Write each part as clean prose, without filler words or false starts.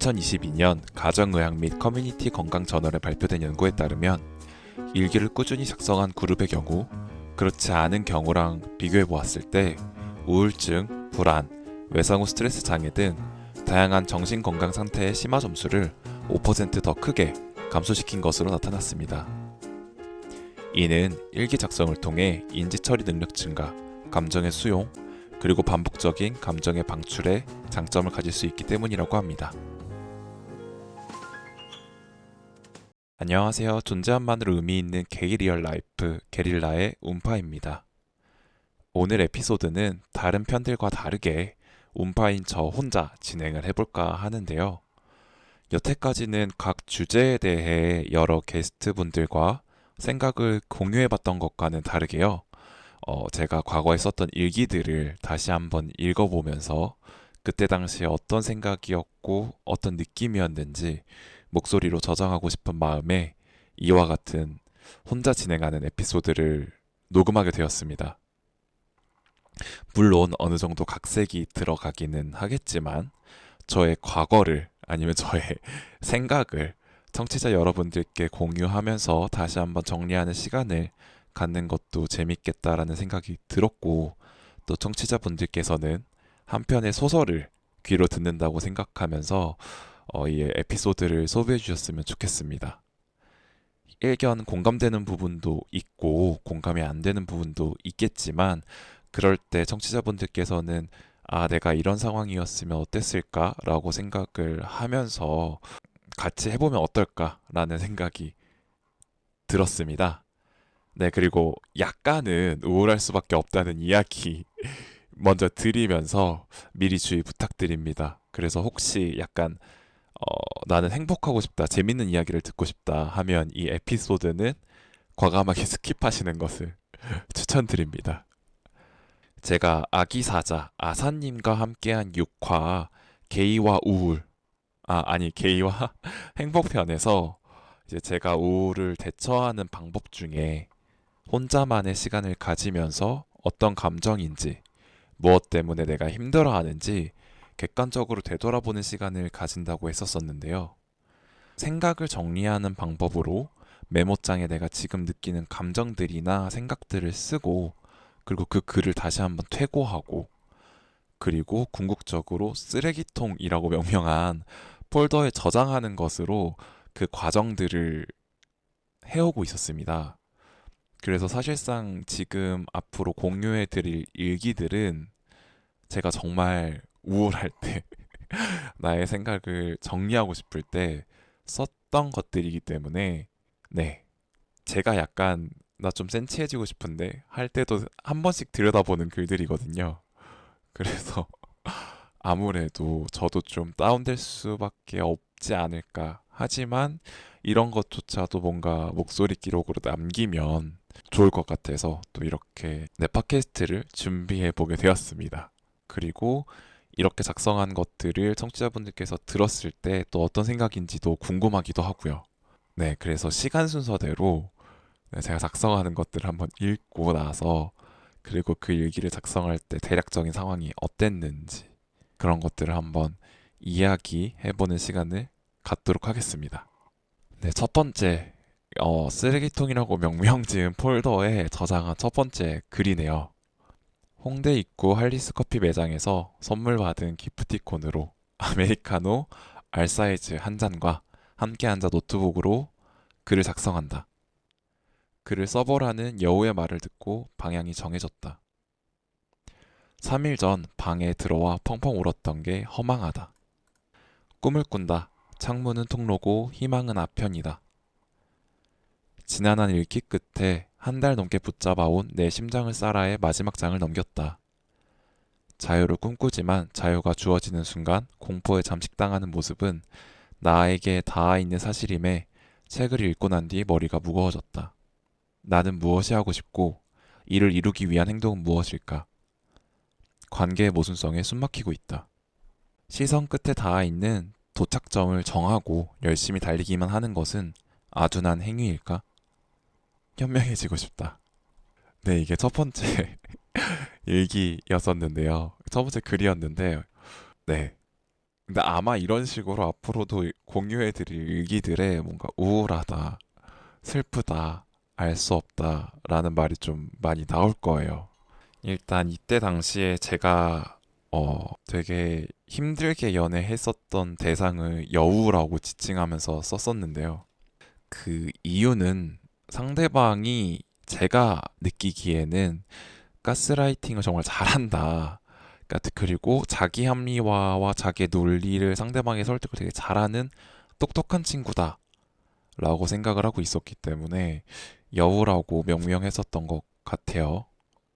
2022년 가정의학 및 커뮤니티 건강 저널에 발표된 연구에 따르면 일기를 꾸준히 작성한 그룹의 경우 그렇지 않은 경우랑 비교해 보았을 때 우울증, 불안, 외상 후 스트레스 장애 등 다양한 정신 건강 상태의 심화 점수를 5%더 크게 감소시킨 것으로 나타났습니다. 이는 일기 작성을 통해 인지 처리 능력 증가, 감정의 수용, 그리고 반복적인 감정의 방출에 장점을 가질 수 있기 때문이라고 합니다. 안녕하세요. 존재함만으로 의미 있는 게이 리얼 라이프 게릴라의 운파입니다. 오늘 에피소드는 다른 편들과 다르게 운파인 저 혼자 진행을 해볼까 하는데요. 여태까지는 각 주제에 대해 여러 게스트분들과 생각을 공유해봤던 것과는 다르게요. 제가 과거에 썼던 일기들을 다시 한번 읽어보면서 그때 당시에 어떤 생각이었고 어떤 느낌이었는지 목소리로 저장하고 싶은 마음에 이와 같은 혼자 진행하는 에피소드를 녹음하게 되었습니다. 물론 어느 정도 각색이 들어가기는 하겠지만 저의 과거를 아니면 저의 생각을 청취자 여러분들께 공유하면서 다시 한번 정리하는 시간을 갖는 것도 재밌겠다라는 생각이 들었고, 또 청취자분들께서는 한 편의 소설을 귀로 듣는다고 생각하면서 이 에피소드를 소비해 주셨으면 좋겠습니다. 일견 공감되는 부분도 있고 공감이 안 되는 부분도 있겠지만, 그럴 때 청취자분들께서는 내가 이런 상황이었으면 어땠을까? 라고 생각을 하면서 같이 해보면 어떨까라는 생각이 들었습니다. 네, 그리고 약간은 우울할 수밖에 없다는 이야기 먼저 드리면서 미리 주의 부탁드립니다. 그래서 혹시 약간 나는 행복하고 싶다, 재밌는 이야기를 듣고 싶다 하면 이 에피소드는 과감하게 스킵하시는 것을 추천드립니다. 제가 아기 사자 아사님과 함께한 6화 게이와 우울, 게이와 행복편에서 이제 제가 우울을 대처하는 방법 중에 혼자만의 시간을 가지면서 어떤 감정인지, 무엇 때문에 내가 힘들어하는지 객관적으로 되돌아보는 시간을 가진다고 했었었는데요. 생각을 정리하는 방법으로 메모장에 내가 지금 느끼는 감정들이나 생각들을 쓰고, 그리고 그 글을 다시 한번 퇴고하고, 그리고 궁극적으로 쓰레기통이라고 명명한 폴더에 저장하는 것으로 그 과정들을 해오고 있었습니다. 그래서 사실상 지금 앞으로 공유해 드릴 일기들은 제가 정말 우울할 때 나의 생각을 정리하고 싶을 때 썼던 것들이기 때문에, 네, 제가 약간 나 좀 센치해지고 싶은데 할 때도 한 번씩 들여다보는 글들이거든요. 그래서 아무래도 저도 좀 다운될 수밖에 없지 않을까. 하지만 이런 것조차도 뭔가 목소리 기록으로 남기면 좋을 것 같아서 또 이렇게 내 팟캐스트를 준비해 보게 되었습니다. 그리고 이렇게 작성한 것들을 청취자분들께서 들었을 때 또 어떤 생각인지도 궁금하기도 하고요. 네, 그래서 시간 순서대로 제가 작성하는 것들을 한번 읽고 나서, 그리고 그 일기를 작성할 때 대략적인 상황이 어땠는지 그런 것들을 한번 이야기해보는 시간을 갖도록 하겠습니다. 네, 첫 번째, 쓰레기통이라고 명명 지은 폴더에 저장한 첫 번째 글이네요. 홍대 입구 할리스 커피 매장에서 선물 받은 기프티콘으로 아메리카노 R 사이즈 한 잔과 함께 앉아 노트북으로 글을 작성한다. 글을 써보라는 여우의 말을 듣고 방향이 정해졌다. 3일 전 방에 들어와 펑펑 울었던 게 허망하다. 꿈을 꾼다. 창문은 통로고 희망은 아편이다. 지난한 읽기 끝에 한 달 넘게 붙잡아온 내 심장을 쌀아의 마지막 장을 넘겼다. 자유를 꿈꾸지만 자유가 주어지는 순간 공포에 잠식당하는 모습은 나에게 닿아 있는 사실임에 책을 읽고 난 뒤 머리가 무거워졌다. 나는 무엇이 하고 싶고 이를 이루기 위한 행동은 무엇일까? 관계의 모순성에 숨막히고 있다. 시선 끝에 닿아 있는 도착점을 정하고 열심히 달리기만 하는 것은 아둔한 행위일까? 현명해지고 싶다. 네, 이게 첫 번째 일기였었는데요. 첫 번째 글이었는데, 네, 근데 아마 이런 식으로 앞으로도 공유해드릴 일기들에 뭔가 우울하다, 슬프다, 알 수 없다 라는 말이 좀 많이 나올 거예요. 일단 이때 당시에 제가 되게 힘들게 연애했었던 대상을 여우라고 지칭하면서 썼었는데요. 그 이유는 상대방이 제가 느끼기에는 가스라이팅을 정말 잘한다. 그리고 자기 합리화와 자기 논리를 상대방의 설득을 되게 잘하는 똑똑한 친구다. 라고 생각을 하고 있었기 때문에 여우라고 명명했었던 것 같아요.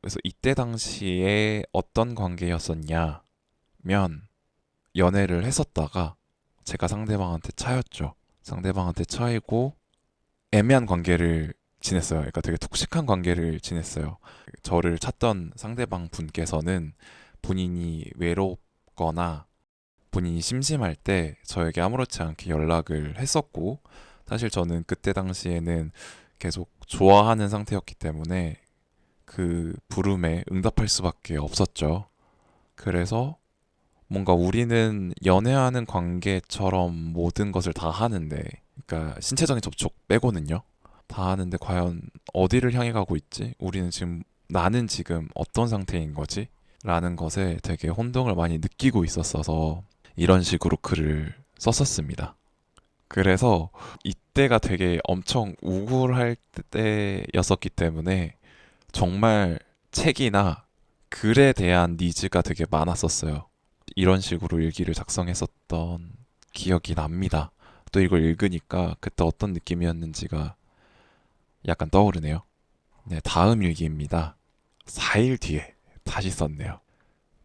그래서 이때 당시에 어떤 관계였었냐면 연애를 했었다가 제가 상대방한테 차였죠. 상대방한테 차이고 애매한 관계를 지냈어요. 그러니까 되게 톡식한 관계를 지냈어요. 저를 찾던 상대방 분께서는 본인이 외롭거나 본인이 심심할 때 저에게 아무렇지 않게 연락을 했었고, 사실 저는 그때 당시에는 계속 좋아하는 상태였기 때문에 그 부름에 응답할 수밖에 없었죠. 그래서 뭔가 우리는 연애하는 관계처럼 모든 것을 다 하는데, 그러니까 신체적인 접촉 빼고는요. 다 하는데 과연 어디를 향해 가고 있지? 나는 지금 어떤 상태인 거지? 라는 것에 되게 혼동을 많이 느끼고 있었어서 이런 식으로 글을 썼었습니다. 그래서 이때가 되게 엄청 우울할 때였었기 때문에 정말 책이나 글에 대한 니즈가 되게 많았었어요. 이런 식으로 일기를 작성했었던 기억이 납니다. 또 이걸 읽으니까 그때 어떤 느낌이었는지가 약간 떠오르네요. 네, 다음 일기입니다. 4일 뒤에 다시 썼네요.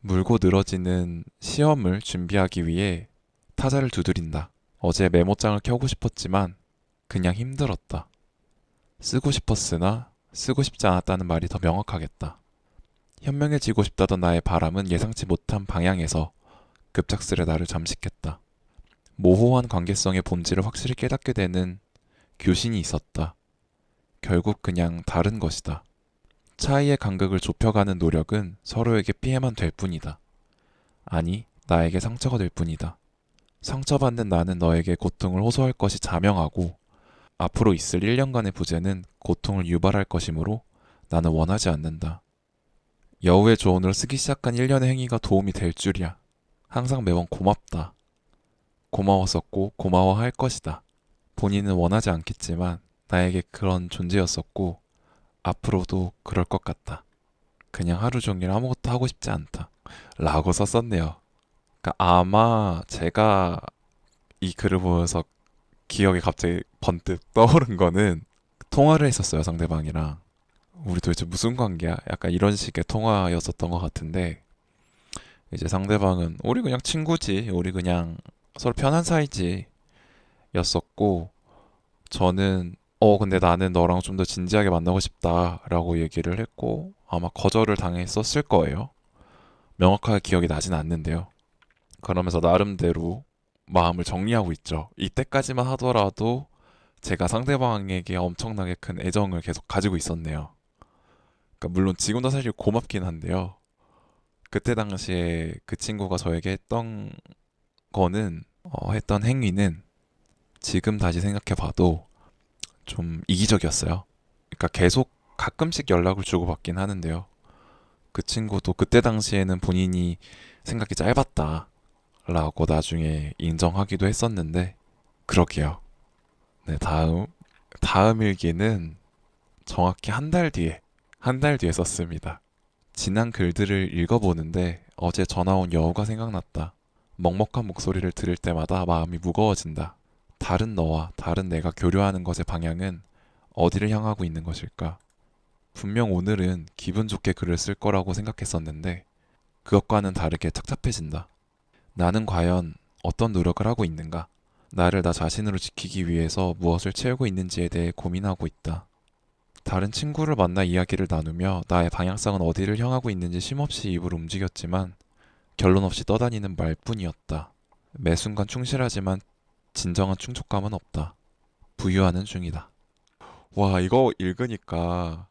물고 늘어지는 시험을 준비하기 위해 타자를 두드린다. 어제 메모장을 켜고 싶었지만 그냥 힘들었다. 쓰고 싶었으나 쓰고 싶지 않았다는 말이 더 명확하겠다. 현명해지고 싶다던 나의 바람은 예상치 못한 방향에서 급작스레 나를 잠식했다. 모호한 관계성의 본질을 확실히 깨닫게 되는 교신이 있었다. 결국 그냥 다른 것이다. 차이의 간극을 좁혀가는 노력은 서로에게 피해만 될 뿐이다. 아니, 나에게 상처가 될 뿐이다. 상처받는 나는 너에게 고통을 호소할 것이 자명하고 앞으로 있을 1년간의 부재는 고통을 유발할 것이므로 나는 원하지 않는다. 여우의 조언으로 쓰기 시작한 1년의 행위가 도움이 될 줄이야. 항상 매번 고맙다. 고마웠었고 고마워할 것이다. 본인은 원하지 않겠지만 나에게 그런 존재였었고 앞으로도 그럴 것 같다. 그냥 하루 종일 아무것도 하고 싶지 않다. 라고 썼었네요. 그러니까 아마 제가 이 글을 보면서 기억에 갑자기 번뜩 떠오른 거는 통화를 했었어요, 상대방이랑. 우리 도대체 무슨 관계야? 약간 이런 식의 통화였었던 것 같은데, 이제 상대방은 우리 그냥 친구지, 우리 그냥 서로 편한 사이지 였었고, 저는 근데 나는 너랑 좀 더 진지하게 만나고 싶다라고 얘기를 했고, 아마 거절을 당했었을 거예요. 명확하게 기억이 나진 않는데요. 그러면서 나름대로 마음을 정리하고 있죠. 이때까지만 하더라도 제가 상대방에게 엄청나게 큰 애정을 계속 가지고 있었네요. 그러니까 물론 지금도 사실 고맙긴 한데요. 그때 당시에 그 친구가 저에게 했던 행위는 지금 다시 생각해봐도 좀 이기적이었어요. 그러니까 계속 가끔씩 연락을 주고받긴 하는데요. 그 친구도 그때 당시에는 본인이 생각이 짧았다 라고 나중에 인정하기도 했었는데, 그러게요. 네, 다음 일기는 정확히 한 달 뒤에 썼습니다. 지난 글들을 읽어보는데 어제 전화 온 여우가 생각났다. 먹먹한 목소리를 들을 때마다 마음이 무거워진다. 다른 너와 다른 내가 교류하는 것의 방향은 어디를 향하고 있는 것일까? 분명 오늘은 기분 좋게 글을 쓸 거라고 생각했었는데 그것과는 다르게 착잡해진다. 나는 과연 어떤 노력을 하고 있는가? 나를 나 자신으로 지키기 위해서 무엇을 채우고 있는지에 대해 고민하고 있다. 다른 친구를 만나 이야기를 나누며 나의 방향성은 어디를 향하고 있는지 쉼없이 입을 움직였지만 결론 없이 떠다니는 말뿐이었다. 매 순간 충실하지만 진정한 충족감은 없다. 부유하는 중이다. 와, 이거 읽으니까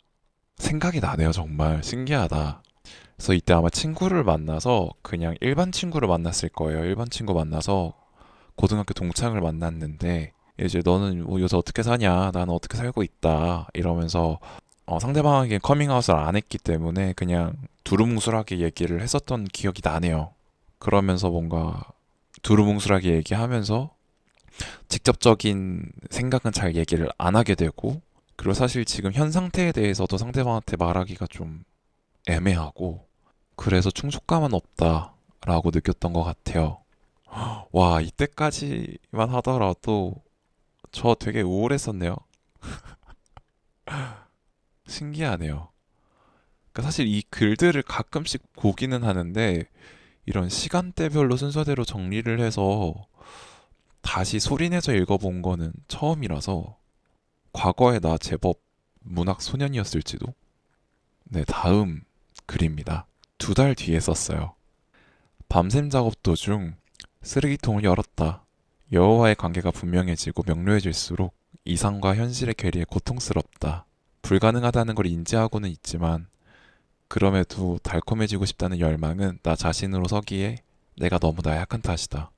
생각이 나네요, 정말. 신기하다. 그래서 이때 아마 친구를 만나서 그냥 일반 친구를 만났을 거예요. 일반 친구 만나서 고등학교 동창을 만났는데 이제 너는 뭐 요새 어떻게 사냐? 나는 어떻게 살고 있다. 이러면서 상대방에게 커밍아웃을 안 했기 때문에 그냥 두루뭉술하게 얘기를 했었던 기억이 나네요. 그러면서 뭔가 두루뭉술하게 얘기하면서 직접적인 생각은 잘 얘기를 안 하게 되고, 그리고 사실 지금 현 상태에 대해서도 상대방한테 말하기가 좀 애매하고, 그래서 충족감은 없다라고 느꼈던 것 같아요. 와, 이때까지만 하더라도 저 되게 우울했었네요. 신기하네요. 그러니까 사실 이 글들을 가끔씩 보기는 하는데 이런 시간대별로 순서대로 정리를 해서 다시 소리내서 읽어본 거는 처음이라서 과거에 나 제법 문학 소년이었을지도. 네, 다음 글입니다. 2달 뒤에 썼어요. 밤샘 작업 도중 쓰레기통을 열었다. 여호와의 관계가 분명해지고 명료해질수록 이상과 현실의 괴리에 고통스럽다. 불가능하다는 걸 인지하고는 있지만 그럼에도 달콤해지고 싶다는 열망은 나 자신으로 서기에 내가 너무 나약한 탓이다.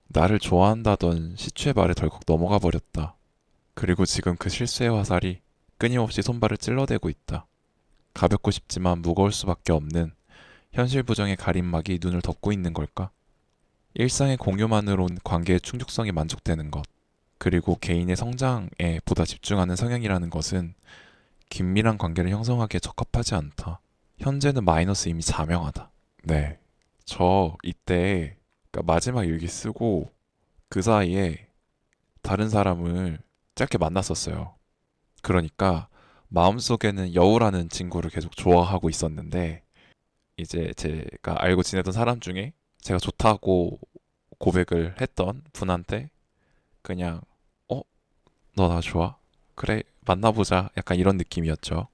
나를 좋아한다던 시추의 말에 덜컥 넘어가 버렸다. 그리고 지금 그 실수의 화살이 끊임없이 손발을 찔러대고 있다. 가볍고 싶지만 무거울 수밖에 없는 현실 부정의 가림막이 눈을 덮고 있는 걸까? 일상의 공유만으론 관계의 충족성이 만족되는 것, 그리고 개인의 성장에 보다 집중하는 성향이라는 것은 긴밀한 관계를 형성하기에 적합하지 않다. 현재는 마이너스 이미 자명하다. 네. 저 이때 그러니까 마지막 일기 쓰고 그 사이에 다른 사람을 짧게 만났었어요. 그러니까 마음속에는 여우라는 친구를 계속 좋아하고 있었는데 이제 제가 알고 지내던 사람 중에 제가 좋다고 고백을 했던 분한테 그냥 어? 너 나 좋아? 그래 만나보자 약간 이런 느낌이었죠.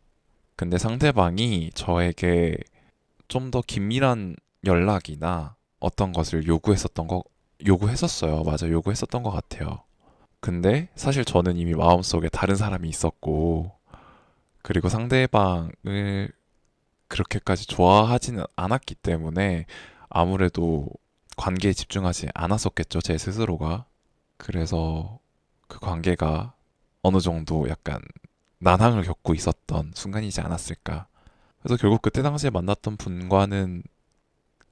근데 상대방이 저에게 좀 더 긴밀한 연락이나 어떤 것을 요구했었어요. 맞아, 요구했었던 것 같아요. 근데 사실 저는 이미 마음속에 다른 사람이 있었고, 그리고 상대방을 그렇게까지 좋아하지는 않았기 때문에 아무래도 관계에 집중하지 않았었겠죠, 제 스스로가. 그래서 그 관계가 어느 정도 약간 난항을 겪고 있었던 순간이지 않았을까. 그래서 결국 그때 당시에 만났던 분과는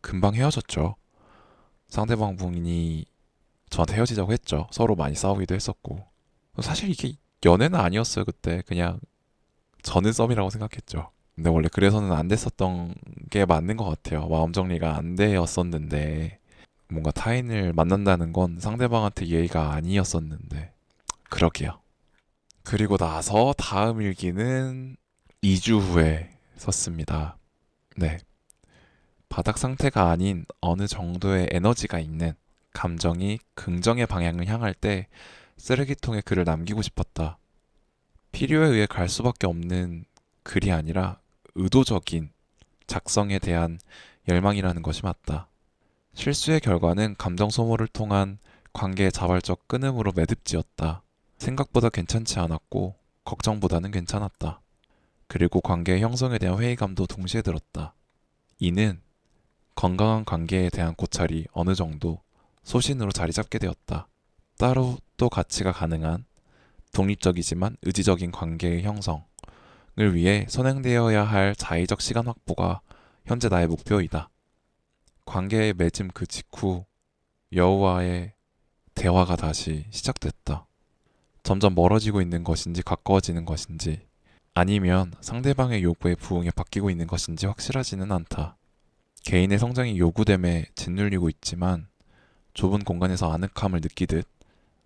금방 헤어졌죠. 상대방 분이 저한테 헤어지자고 했죠. 서로 많이 싸우기도 했었고. 사실 이게 연애는 아니었어요, 그때. 그냥 저는 썸이라고 생각했죠. 근데 원래 그래서는 안 됐었던 게 맞는 것 같아요. 마음 정리가 안 되었었는데, 뭔가 타인을 만난다는 건 상대방한테 예의가 아니었었는데, 그러게요. 그리고 나서 다음 일기는 2주 후에 썼습니다. 네. 바닥 상태가 아닌 어느 정도의 에너지가 있는 감정이 긍정의 방향을 향할 때 쓰레기통에 글을 남기고 싶었다. 필요에 의해 갈 수밖에 없는 글이 아니라 의도적인 작성에 대한 열망이라는 것이 맞다. 실수의 결과는 감정 소모를 통한 관계의 자발적 끊음으로 매듭지었다. 생각보다 괜찮지 않았고 걱정보다는 괜찮았다. 그리고 관계의 형성에 대한 회의감도 동시에 들었다. 이는 건강한 관계에 대한 고찰이 어느 정도 소신으로 자리 잡게 되었다. 따로 또 가치가 가능한 독립적이지만 의지적인 관계의 형성을 위해 선행되어야 할 자의적 시간 확보가 현재 나의 목표이다. 관계에 맺음 그 직후 여우와의 대화가 다시 시작됐다. 점점 멀어지고 있는 것인지 가까워지는 것인지 아니면 상대방의 요구에 부응해 바뀌고 있는 것인지 확실하지는 않다. 개인의 성장이 요구됨에 짓눌리고 있지만 좁은 공간에서 아늑함을 느끼듯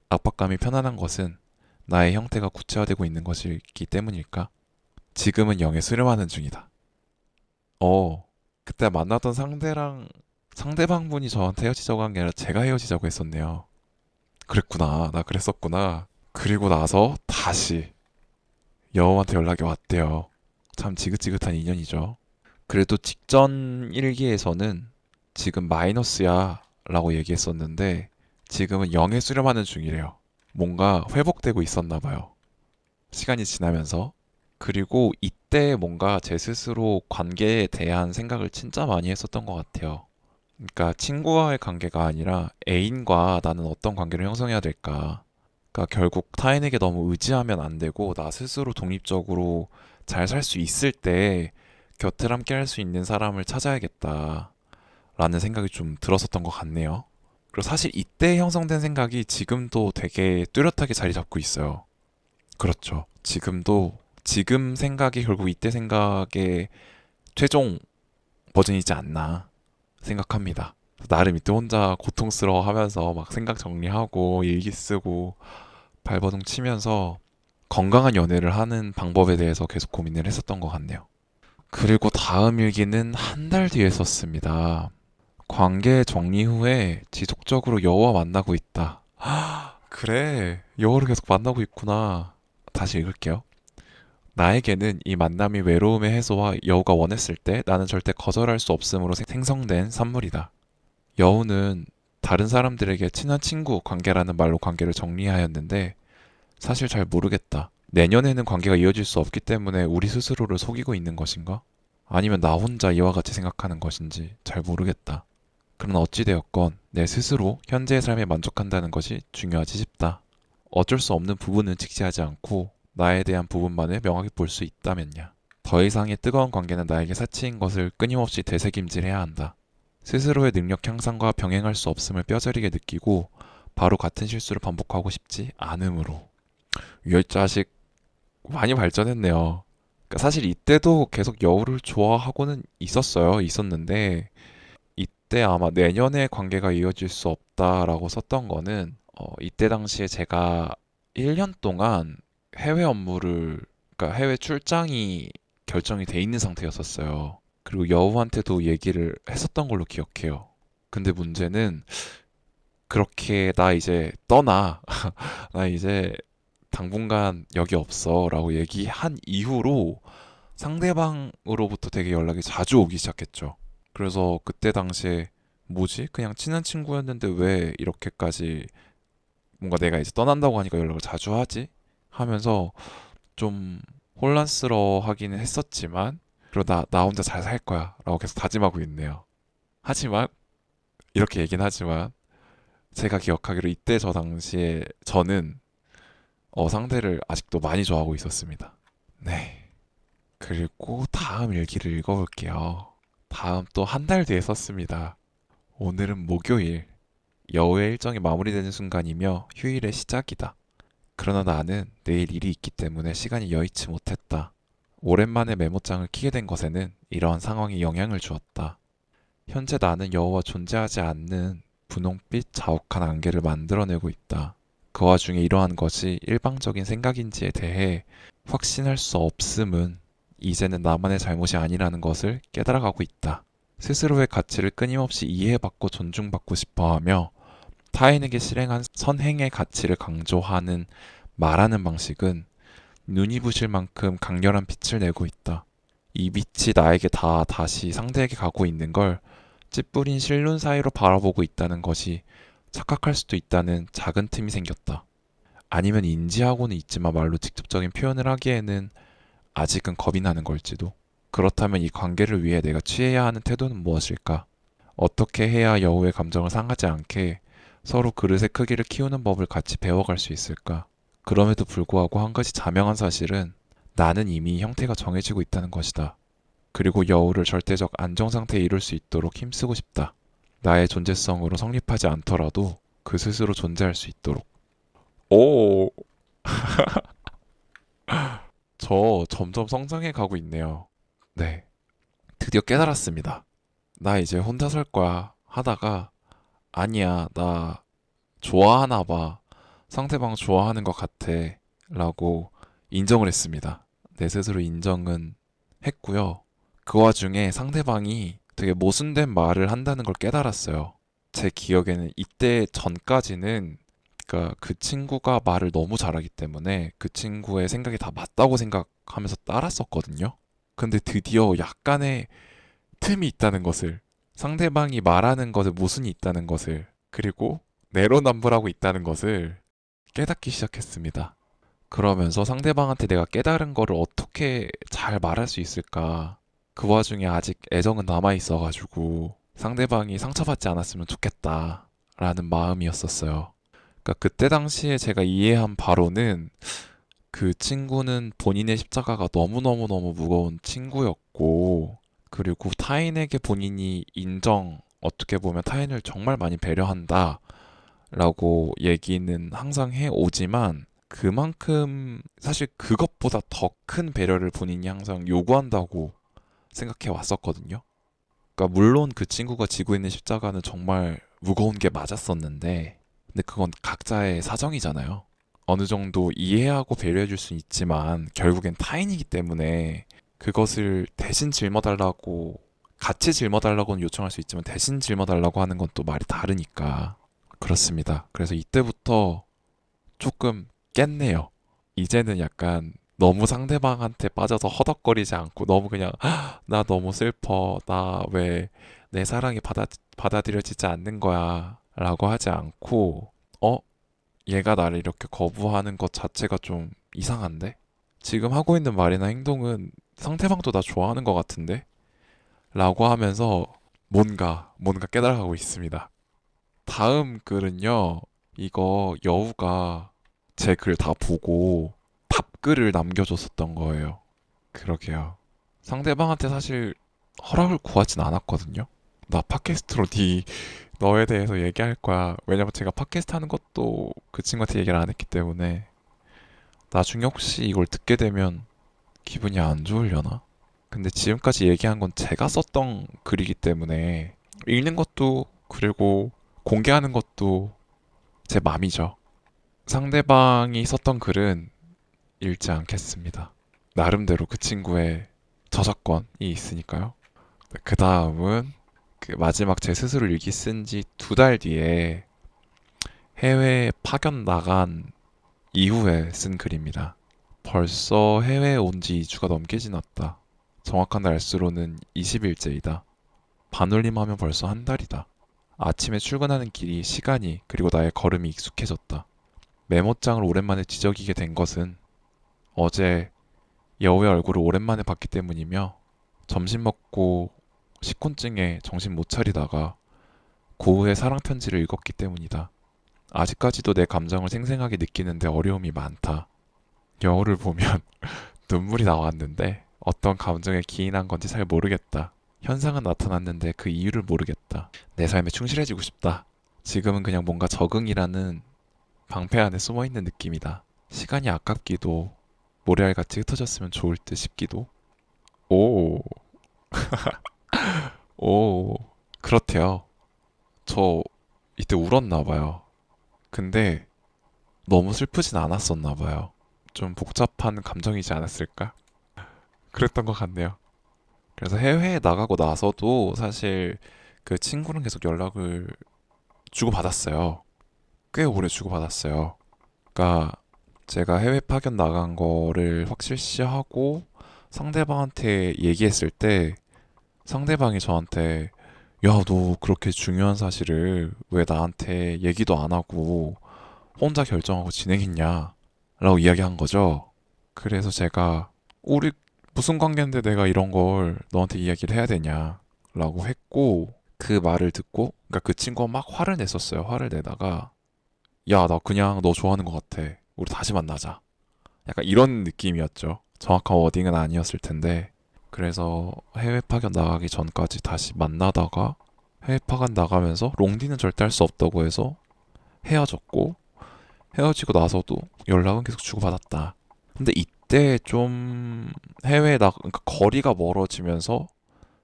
압박감이 편안한 것은 나의 형태가 구체화되고 있는 것이기 때문일까? 지금은 영에 수렴하는 중이다. 그때 만났던 상대방분이 저한테 헤어지자고 한 게 아니라 제가 헤어지자고 했었네요. 그랬구나. 나 그랬었구나. 그리고 나서 다시 여우한테 연락이 왔대요. 참 지긋지긋한 인연이죠. 그래도 직전 일기에서는 지금 마이너스야 라고 얘기했었는데 지금은 0에 수렴하는 중이래요. 뭔가 회복되고 있었나 봐요. 시간이 지나면서. 그리고 이때 뭔가 제 스스로 관계에 대한 생각을 진짜 많이 했었던 것 같아요. 그러니까 친구와의 관계가 아니라 애인과 나는 어떤 관계를 형성해야 될까? 그러니까 결국 타인에게 너무 의지하면 안 되고 나 스스로 독립적으로 잘 살 수 있을 때 곁을 함께 할 수 있는 사람을 찾아야겠다라는 생각이 좀 들었었던 것 같네요. 그리고 사실 이때 형성된 생각이 지금도 되게 뚜렷하게 자리 잡고 있어요. 그렇죠. 지금도 지금 생각이 결국 이때 생각의 최종 버전이지 않나 생각합니다. 나름 이때 혼자 고통스러워하면서 막 생각 정리하고 일기 쓰고 발버둥 치면서 건강한 연애를 하는 방법에 대해서 계속 고민을 했었던 것 같네요. 그리고 다음 일기는 한 달 뒤에 썼습니다. 관계 정리 후에 지속적으로 여우와 만나고 있다. 그래, 여우를 계속 만나고 있구나. 다시 읽을게요. 나에게는 이 만남이 외로움의 해소와 여우가 원했을 때 나는 절대 거절할 수 없음으로 생성된 산물이다. 여우는 다른 사람들에게 친한 친구 관계라는 말로 관계를 정리하였는데 사실 잘 모르겠다. 내년에는 관계가 이어질 수 없기 때문에 우리 스스로를 속이고 있는 것인가? 아니면 나 혼자 이와 같이 생각하는 것인지 잘 모르겠다. 그러나 어찌되었건 내 스스로 현재의 삶에 만족한다는 것이 중요하지 싶다. 어쩔 수 없는 부분은 직시하지 않고 나에 대한 부분만을 명확히 볼 수 있다면야. 더 이상의 뜨거운 관계는 나에게 사치인 것을 끊임없이 되새김질해야 한다. 스스로의 능력 향상과 병행할 수 없음을 뼈저리게 느끼고 바로 같은 실수를 반복하고 싶지 않으므로. 이 자식 많이 발전했네요. 그러니까 사실 이때도 계속 여우를 좋아하고는 있었는데 이때 아마 내년에 관계가 이어질 수 없다라고 썼던 거는 이때 당시에 제가 1년 동안 해외 업무를 그러니까 해외 출장이 결정이 돼 있는 상태였었어요. 그리고 여우한테도 얘기를 했었던 걸로 기억해요. 근데 문제는 그렇게 나 이제 떠나. 나 이제 당분간 여기 없어 라고 얘기한 이후로 상대방으로부터 되게 연락이 자주 오기 시작했죠. 그래서 그때 당시에 뭐지? 그냥 친한 친구였는데 왜 이렇게까지 뭔가 내가 이제 떠난다고 하니까 연락을 자주 하지? 하면서 좀 혼란스러워 하기는 했었지만 그리고 나 혼자 잘 살 거야 라고 계속 다짐하고 있네요. 하지만 이렇게 얘기는 하지만 제가 기억하기로 이때 저 당시에 저는 상대를 아직도 많이 좋아하고 있었습니다. 네. 그리고 다음 일기를 읽어볼게요. 다음 또 한 달 뒤에 썼습니다. 오늘은 목요일. 여우의 일정이 마무리되는 순간이며 휴일의 시작이다. 그러나 나는 내일 일이 있기 때문에 시간이 여의치 못했다. 오랜만에 메모장을 키게 된 것에는 이러한 상황이 영향을 주었다. 현재 나는 여우와 존재하지 않는 분홍빛 자욱한 안개를 만들어내고 있다. 그 와중에 이러한 것이 일방적인 생각인지에 대해 확신할 수 없음은 이제는 나만의 잘못이 아니라는 것을 깨달아가고 있다. 스스로의 가치를 끊임없이 이해받고 존중받고 싶어 하며 타인에게 실행한 선행의 가치를 강조하는 말하는 방식은 눈이 부실 만큼 강렬한 빛을 내고 있다. 이 빛이 나에게 다시 상대에게 가고 있는 걸 찌뿌린 실눈 사이로 바라보고 있다는 것이 착각할 수도 있다는 작은 틈이 생겼다. 아니면 인지하고는 있지만 말로 직접적인 표현을 하기에는 아직은 겁이 나는 걸지도. 그렇다면 이 관계를 위해 내가 취해야 하는 태도는 무엇일까? 어떻게 해야 여우의 감정을 상하지 않게 서로 그릇의 크기를 키우는 법을 같이 배워갈 수 있을까? 그럼에도 불구하고 한 가지 자명한 사실은 나는 이미 형태가 정해지고 있다는 것이다. 그리고 여우를 절대적 안정 상태에 이룰 수 있도록 힘쓰고 싶다. 나의 존재성으로 성립하지 않더라도 그 스스로 존재할 수 있도록. 오, 저 점점 성장해 가고 있네요. 네, 드디어 깨달았습니다. 나 이제 혼자 살 거야 하다가 아니야, 나 좋아하나 봐. 상대방 좋아하는 것 같아. 라고 인정을 했습니다. 내 스스로 인정은 했고요. 그 와중에 상대방이 되게 모순된 말을 한다는 걸 깨달았어요. 제 기억에는 이때 전까지는 그러니까 그 친구가 말을 너무 잘하기 때문에 그 친구의 생각이 다 맞다고 생각하면서 따랐었거든요. 근데 드디어 약간의 틈이 있다는 것을 상대방이 말하는 것에 모순이 있다는 것을 그리고 내로남불하고 있다는 것을 깨닫기 시작했습니다. 그러면서 상대방한테 내가 깨달은 거를 어떻게 잘 말할 수 있을까? 그 와중에 아직 애정은 남아 있어가지고 상대방이 상처받지 않았으면 좋겠다라는 마음이었었어요. 그러니까 그때 당시에 제가 이해한 바로는 그 친구는 본인의 십자가가 너무너무너무 무거운 친구였고, 그리고 타인에게 본인이 어떻게 보면 타인을 정말 많이 배려한다 라고 얘기는 항상 해 오지만, 그만큼 사실 그것보다 더 큰 배려를 본인이 항상 요구한다고 생각해 왔었거든요. 그러니까 물론 그 친구가 지고 있는 십자가는 정말 무거운 게 맞았었는데, 근데 그건 각자의 사정이잖아요. 어느 정도 이해하고 배려해 줄 수는 있지만 결국엔 타인이기 때문에 그것을 대신 짊어달라고, 같이 짊어달라고는 요청할 수 있지만 대신 짊어달라고 하는 건 또 말이 다르니까. 그렇습니다. 그래서 이때부터 조금 깼네요. 이제는 약간 너무 상대방한테 빠져서 허덕거리지 않고 너무 그냥 나 너무 슬퍼, 나 왜 내 사랑이 받아들여지지 않는 거야 라고 하지 않고, 어? 얘가 나를 이렇게 거부하는 것 자체가 좀 이상한데? 지금 하고 있는 말이나 행동은 상대방도 나 좋아하는 것 같은데? 라고 하면서 뭔가 깨달아가고 있습니다. 다음 글은요, 이거 여우가 제 글 다 보고 답글을 남겨줬었던 거예요. 그러게요. 상대방한테 사실 허락을 구하진 않았거든요. 나 팟캐스트로 너에 대해서 얘기할 거야. 왜냐면 제가 팟캐스트 하는 것도 그 친구한테 얘기를 안 했기 때문에 나중에 혹시 이걸 듣게 되면 기분이 안 좋으려나? 근데 지금까지 얘기한 건 제가 썼던 글이기 때문에 읽는 것도, 그리고 공개하는 것도 제 맘이죠. 상대방이 썼던 글은 읽지 않겠습니다. 나름대로 그 친구의 저작권이 있으니까요. 그 다음은 그 마지막 제 스스로 일기 쓴 지 2달 뒤에 해외 파견 나간 이후에 쓴 글입니다. 벌써 해외에 온 지 2주가 넘게 지났다. 정확한 날수로는 20일째이다. 반올림하면 벌써 한 달이다. 아침에 출근하는 길이, 시간이, 그리고 나의 걸음이 익숙해졌다. 메모장을 오랜만에 뒤적이게 된 것은 어제 여우의 얼굴을 오랜만에 봤기 때문이며, 점심 먹고 식곤증에 정신 못 차리다가 고우의 사랑 편지를 읽었기 때문이다. 아직까지도 내 감정을 생생하게 느끼는데 어려움이 많다. 여우를 보면 눈물이 나왔는데 어떤 감정에 기인한 건지 잘 모르겠다. 현상은 나타났는데 그 이유를 모르겠다. 내 삶에 충실해지고 싶다. 지금은 그냥 뭔가 적응이라는 방패 안에 숨어 있는 느낌이다. 시간이 아깝기도, 모래알같이 흩어졌으면 좋을 듯 싶기도. 오, 오, 그렇대요. 저 이때 울었나 봐요. 근데 너무 슬프진 않았었나 봐요. 좀 복잡한 감정이지 않았을까? 그랬던 것 같네요. 그래서 해외에 나가고 나서도 사실 그 친구는 계속 연락을 주고받았어요. 꽤 오래 주고받았어요. 그러니까 제가 해외 파견 나간 거를 확실시하고 상대방한테 얘기했을 때 상대방이 저한테 야, 너 그렇게 중요한 사실을 왜 나한테 얘기도 안 하고 혼자 결정하고 진행했냐? 라고 이야기한 거죠. 그래서 제가 우리 무슨 관계인데 내가 이런 걸 너한테 이야기를 해야 되냐? 라고 했고, 그 말을 듣고, 그러니까 그 친구가 막 화를 냈었어요. 화를 내다가 야, 나 그냥 너 좋아하는 것 같아. 우리 다시 만나자. 약간 이런 느낌이었죠. 정확한 워딩은 아니었을 텐데. 그래서 해외 파견 나가기 전까지 다시 만나다가 해외 파견 나가면서 롱디는 절대 할 수 없다고 해서 헤어졌고, 헤어지고 나서도 연락은 계속 주고받았다. 근데 이때 좀 그러니까 거리가 멀어지면서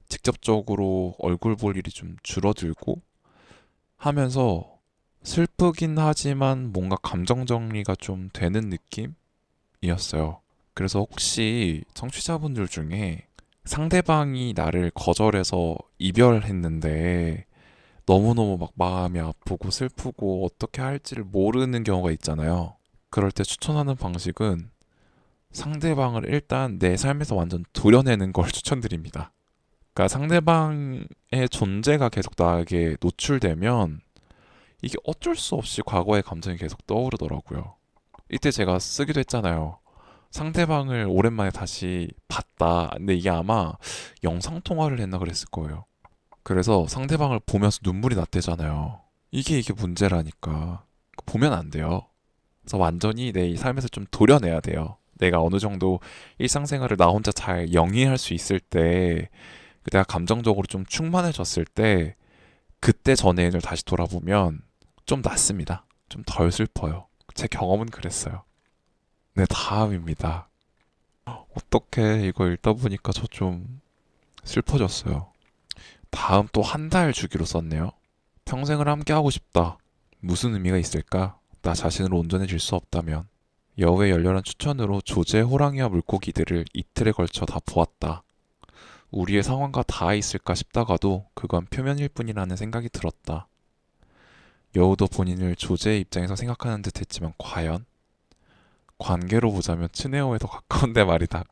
직접적으로 얼굴 볼 일이 좀 줄어들고 하면서 슬프긴 하지만 뭔가 감정 정리가 좀 되는 느낌이었어요. 그래서 혹시 청취자분들 중에 상대방이 나를 거절해서 이별했는데 너무너무 막 마음이 아프고 슬프고 어떻게 할지를 모르는 경우가 있잖아요. 그럴 때 추천하는 방식은 상대방을 일단 내 삶에서 완전 도려내는 걸 추천드립니다. 그러니까 상대방의 존재가 계속 나에게 노출되면 이게 어쩔 수 없이 과거의 감정이 계속 떠오르더라고요. 이때 제가 쓰기도 했잖아요. 상대방을 오랜만에 다시 봤다. 근데 이게 아마 영상통화를 했나 그랬을 거예요. 그래서 상대방을 보면서 눈물이 났대잖아요. 이게 문제라니까. 보면 안 돼요. 그래서 완전히 내 삶에서 좀 도려내야 돼요. 내가 어느 정도 일상생활을 나 혼자 잘 영위할 수 있을 때, 내가 감정적으로 좀 충만해졌을 때, 그때 전 애인을 다시 돌아보면 좀 낫습니다. 좀 덜 슬퍼요. 제 경험은 그랬어요. 네, 다음입니다. 어떻게 이거 읽다 보니까 저 좀 슬퍼졌어요. 다음 또 한 달 주기로 썼네요. 평생을 함께하고 싶다. 무슨 의미가 있을까? 나 자신을 온전해질 수 없다면. 여우의 열렬한 추천으로 조제, 호랑이와 물고기들을 이틀에 걸쳐 다 보았다. 우리의 상황과 닿아 있을까 싶다가도 그건 표면일 뿐이라는 생각이 들었다. 여우도 본인을 조제의 입장에서 생각하는 듯 했지만 과연? 관계로 보자면 츠네오에 더 가까운데 말이다.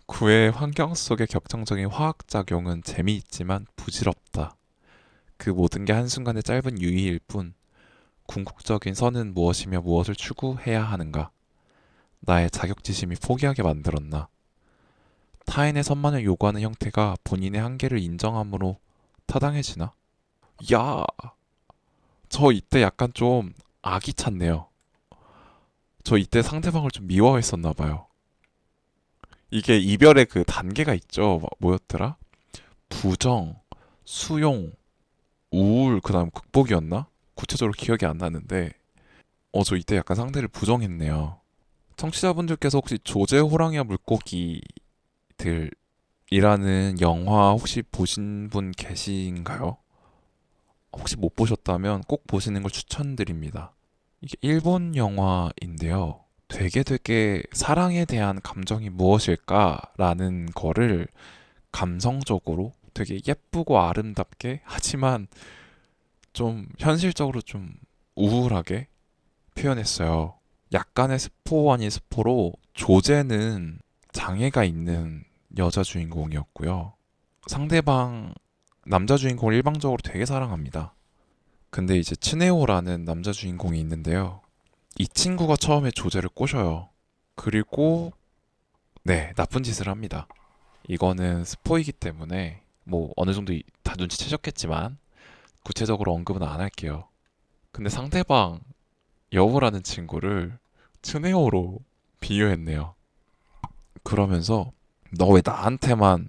구의 환경 속의 격정적인 화학작용은 재미있지만 부질없다. 그 모든 게 한순간의 짧은 유의일 뿐 궁극적인 선은 무엇이며 무엇을 추구해야 하는가? 나의 자격지심이 포기하게 만들었나? 타인의 선만을 요구하는 형태가 본인의 한계를 인정함으로 타당해지나? 야, 저 이때 약간 좀 악이 찼네요. 저 이때 상대방을 좀 미워했었나 봐요. 이게 이별의 그 단계가 있죠. 뭐였더라? 부정, 수용, 우울, 그다음 극복이었나? 구체적으로 기억이 안 나는데, 저 이때 약간 상대를 부정했네요. 청취자분들께서 혹시 조제 호랑이와 물고기들이라는 영화 혹시 보신 분 계신가요? 혹시 못 보셨다면 꼭 보시는 걸 추천드립니다. 이게 일본 영화인데요. 되게 사랑에 대한 감정이 무엇일까라는 거를 감성적으로 되게 예쁘고 아름답게 하지만 좀 현실적으로 좀 우울하게 표현했어요. 약간의 스포 아닌 스포로 조제는 장애가 있는 여자 주인공이었고요. 상대방 남자 주인공을 일방적으로 되게 사랑합니다. 근데 이제 츠네오라는 남자 주인공이 있는데요. 이 친구가 처음에 조제를 꼬셔요. 그리고 네, 나쁜 짓을 합니다. 이거는 스포이기 때문에 뭐 어느 정도 다 눈치채셨겠지만 구체적으로 언급은 안 할게요. 근데 상대방 여우라는 친구를 츠네오로 비유했네요. 그러면서 너 왜 나한테만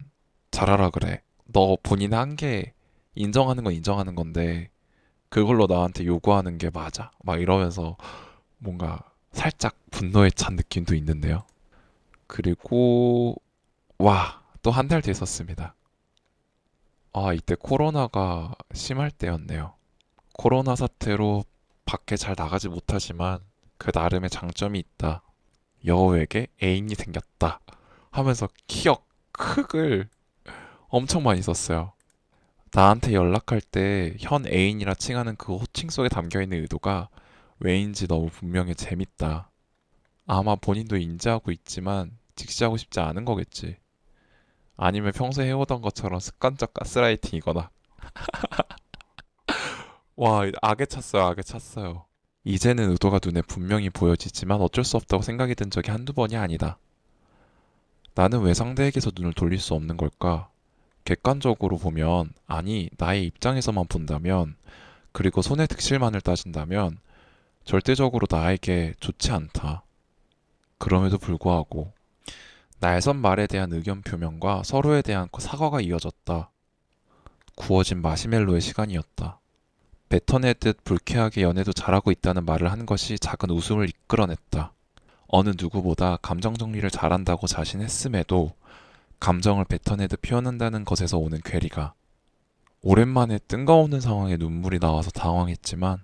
잘하라 그래? 너 본인의 한계 인정하는 건 인정하는 건데 그걸로 나한테 요구하는 게 맞아? 막 이러면서 뭔가 살짝 분노에 찬 느낌도 있는데요. 그리고 와, 또 한 달 뒤에 썼습니다. 아, 이때 코로나가 심할 때였네요. 코로나 사태로 밖에 잘 나가지 못하지만 그 나름의 장점이 있다. 여우에게 애인이 생겼다. 하면서 키역 흑을 엄청 많이 썼어요. 나한테 연락할 때 현 애인이라 칭하는 그 호칭 속에 담겨있는 의도가 왜인지 너무 분명해 재밌다. 아마 본인도 인지하고 있지만 직시하고 싶지 않은 거겠지. 아니면 평소에 해오던 것처럼 습관적 가스라이팅이거나. 와, 악에 찼어요, 악에 찼어요. 이제는 의도가 눈에 분명히 보여지지만 어쩔 수 없다고 생각이 든 적이 한두 번이 아니다. 나는 왜 상대에게서 눈을 돌릴 수 없는 걸까? 객관적으로 보면, 아니, 나의 입장에서만 본다면, 그리고 손해 득실만을 따진다면, 절대적으로 나에게 좋지 않다. 그럼에도 불구하고, 날선 말에 대한 의견 표명과 서로에 대한 사과가 이어졌다. 구워진 마시멜로의 시간이었다. 뱉어내듯 불쾌하게 연애도 잘하고 있다는 말을 한 것이 작은 웃음을 이끌어냈다. 어느 누구보다 감정 정리를 잘한다고 자신했음에도 감정을 뱉어내듯 표현한다는 것에서 오는 괴리가 오랜만에 뜬금없는 상황에 눈물이 나와서 당황했지만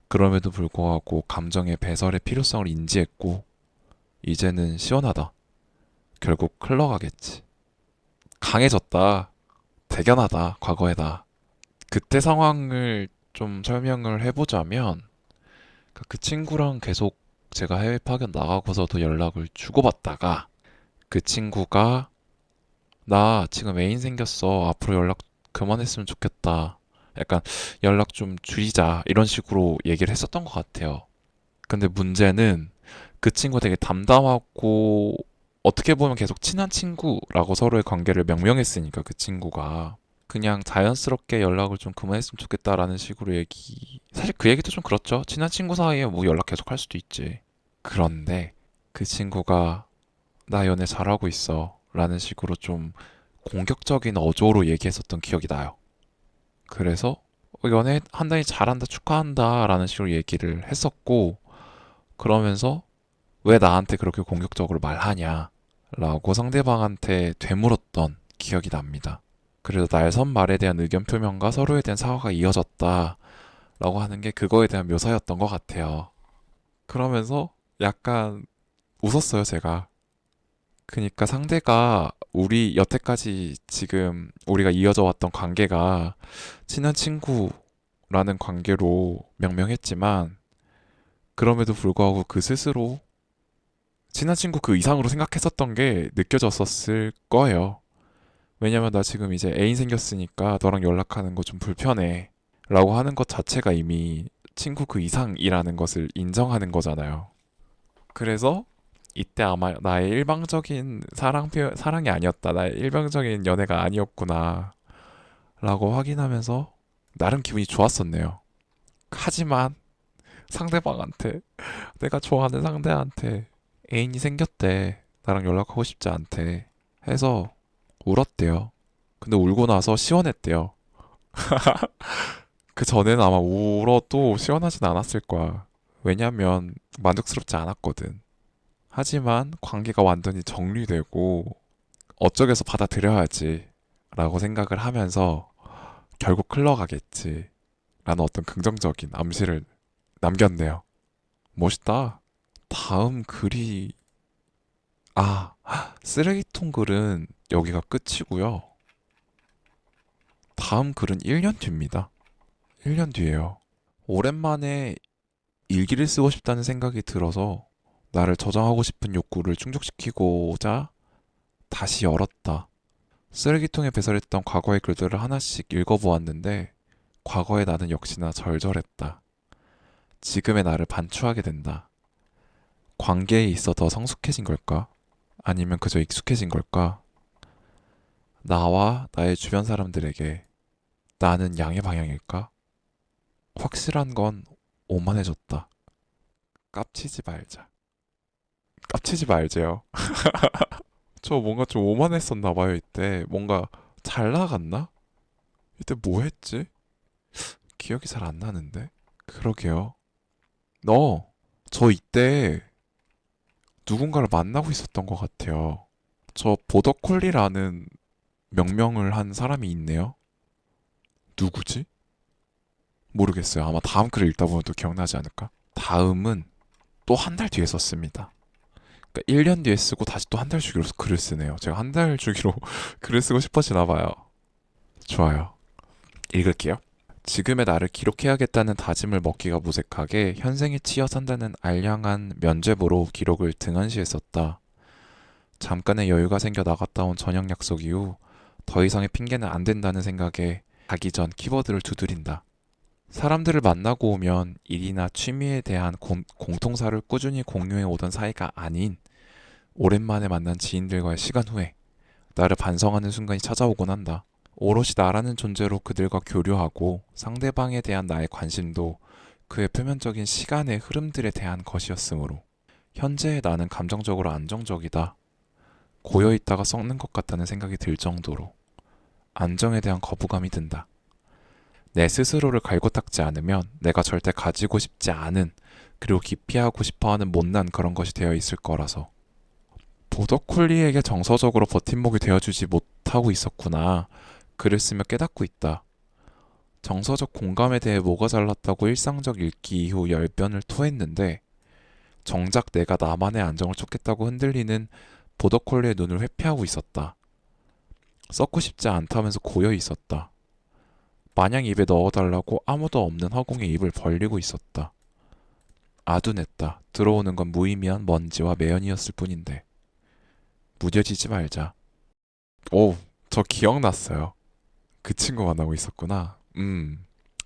그럼에도 불구하고 감정의 배설의 필요성을 인지했고 이제는 시원하다. 결국 흘러가겠지. 강해졌다. 대견하다. 과거에다. 그때 상황을 좀 설명을 해보자면 그 친구랑 계속 제가 해외 파견 나가고서도 연락을 주고받다가 그 친구가 나 지금 애인 생겼어. 앞으로 연락 그만했으면 좋겠다. 약간 연락 좀 줄이자. 이런 식으로 얘기를 했었던 것 같아요. 근데 문제는 그 친구 되게 담담하고 어떻게 보면 계속 친한 친구라고 서로의 관계를 명명했으니까 그 친구가 그냥 자연스럽게 연락을 좀 그만했으면 좋겠다라는 식으로 사실 그 얘기도 좀 그렇죠. 친한 친구 사이에 뭐 연락 계속 할 수도 있지. 그런데 그 친구가 나 연애 잘하고 있어 라는 식으로 좀 공격적인 어조로 얘기했었던 기억이 나요. 그래서 연애 한다니 잘한다 축하한다 라는 식으로 얘기를 했었고, 그러면서 왜 나한테 그렇게 공격적으로 말하냐 라고 상대방한테 되물었던 기억이 납니다. 그래서 날선 말에 대한 의견 표명과 서로에 대한 사과가 이어졌다 라고 하는 게 그거에 대한 묘사였던 것 같아요. 그러면서 약간 웃었어요, 제가. 그니까 상대가 우리 여태까지 지금 우리가 이어져 왔던 관계가 친한 친구라는 관계로 명명했지만, 그럼에도 불구하고 그 스스로 친한 친구 그 이상으로 생각했었던 게 느껴졌었을 거예요. 왜냐면 나 지금 이제 애인 생겼으니까 너랑 연락하는 거 좀 불편해 라고 하는 것 자체가 이미 친구 그 이상이라는 것을 인정하는 거잖아요. 그래서 이때 아마 나의 일방적인 사랑이 아니었다. 나의 일방적인 연애가 아니었구나. 라고 확인하면서 나름 기분이 좋았었네요. 하지만 상대방한테, 내가 좋아하는 상대한테 애인이 생겼대. 나랑 연락하고 싶지 않대. 해서 울었대요. 근데 울고 나서 시원했대요. 그 전에는 아마 울어도 시원하진 않았을 거야. 왜냐면 만족스럽지 않았거든. 하지만 관계가 완전히 정리되고 어쩌겠어 받아들여야지 라고 생각을 하면서 결국 흘러가겠지 라는 어떤 긍정적인 암시를 남겼네요. 멋있다. 다음 글이 쓰레기통 글은 여기가 끝이고요. 다음 글은 1년 뒤입니다. 1년 뒤에요. 오랜만에 일기를 쓰고 싶다는 생각이 들어서 나를 저장하고 싶은 욕구를 충족시키고자 다시 열었다. 쓰레기통에 배설했던 과거의 글들을 하나씩 읽어보았는데 과거의 나는 역시나 절절했다. 지금의 나를 반추하게 된다. 관계에 있어 더 성숙해진 걸까? 아니면 그저 익숙해진 걸까? 나와 나의 주변 사람들에게 나는 양의 방향일까? 확실한 건 오만해졌다. 깝치지 말자. 깝치지 말재요. 저 뭔가 좀 오만했었나 봐요, 이때. 뭔가 잘 나갔나? 이때 뭐 했지? 기억이 잘 안 나는데. 그러게요. 저 이때 누군가를 만나고 있었던 것 같아요. 저 보더콜리라는 명명을 한 사람이 있네요. 누구지? 모르겠어요. 아마 다음 글을 읽다 보면 또 기억나지 않을까? 다음은 또 한 달 뒤에 썼습니다. 그러니까 1년 뒤에 쓰고 다시 또 한 달 주기로 글을 쓰네요. 제가 한 달 주기로 글을 쓰고 싶어지나 봐요. 좋아요. 읽을게요. 지금의 나를 기록해야겠다는 다짐을 먹기가 무색하게 현생에 치여 산다는 알량한 면죄부로 기록을 등한시했었다. 잠깐의 여유가 생겨 나갔다 온 저녁 약속 이후 더 이상의 핑계는 안 된다는 생각에 자기 전 키보드를 두드린다. 사람들을 만나고 오면 일이나 취미에 대한 공통사를 꾸준히 공유해 오던 사이가 아닌 오랜만에 만난 지인들과의 시간 후에 나를 반성하는 순간이 찾아오곤 한다. 오롯이 나라는 존재로 그들과 교류하고 상대방에 대한 나의 관심도 그의 표면적인 시간의 흐름들에 대한 것이었으므로 현재의 나는 감정적으로 안정적이다. 고여있다가 썩는 것 같다는 생각이 들 정도로 안정에 대한 거부감이 든다. 내 스스로를 갈고 닦지 않으면 내가 절대 가지고 싶지 않은, 그리고 기피하고 싶어하는 못난 그런 것이 되어 있을 거라서. 보더콜리에게 정서적으로 버팀목이 되어주지 못하고 있었구나. 글을 쓰며 깨닫고 있다. 정서적 공감에 대해 뭐가 잘났다고 일상적 읽기 이후 열변을 토했는데 정작 내가 나만의 안정을 쫓겠다고 흔들리는 보더콜리의 눈을 회피하고 있었다. 썩고 싶지 않다면서 고여 있었다. 마냥 입에 넣어달라고 아무도 없는 허공에 입을 벌리고 있었다. 아둔했다. 들어오는 건 무의미한 먼지와 매연이었을 뿐인데. 무뎌지지 말자. 오, 저 기억났어요. 그 친구 만나고 있었구나.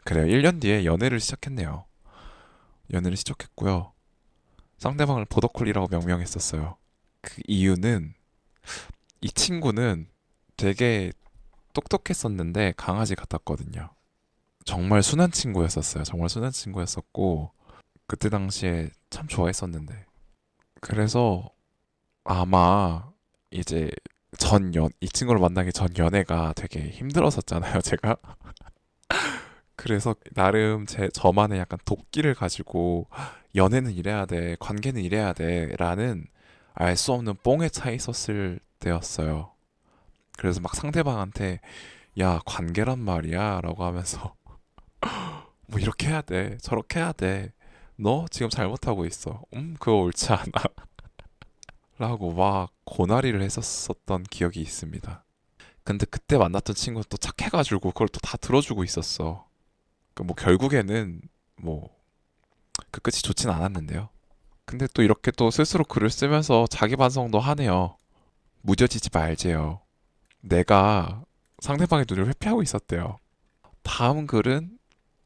그래요. 1년 뒤에 연애를 시작했네요. 연애를 시작했고요. 상대방을 보더콜리라고 명명했었어요. 그 이유는 이 친구는 되게 똑똑했었는데 강아지 같았거든요. 정말 순한 친구였었어요. 정말 순한 친구였었고 그때 당시에 참 좋아했었는데 그래서 아마 이제 이 친구를 만나기 전 연애가 되게 힘들었었잖아요, 제가. 그래서 나름 저만의 약간 도끼를 가지고 연애는 이래야 돼, 관계는 이래야 돼, 라는 알 수 없는 뽕에 차 있었을 때였어요. 그래서 막 상대방한테 야, 관계란 말이야, 라고 하면서 뭐 이렇게 해야 돼, 저렇게 해야 돼. 너 지금 잘못하고 있어. 그거 옳지 않아. 라고 막 고나리를 했었던 기억이 있습니다. 근데 그때 만났던 친구는 또 착해가지고 그걸 또 다 들어주고 있었어. 뭐 결국에는 뭐 그 끝이 좋진 않았는데요. 근데 또 이렇게 또 스스로 글을 쓰면서 자기 반성도 하네요. 무뎌지지 말재요. 내가 상대방의 눈을 회피하고 있었대요. 다음 글은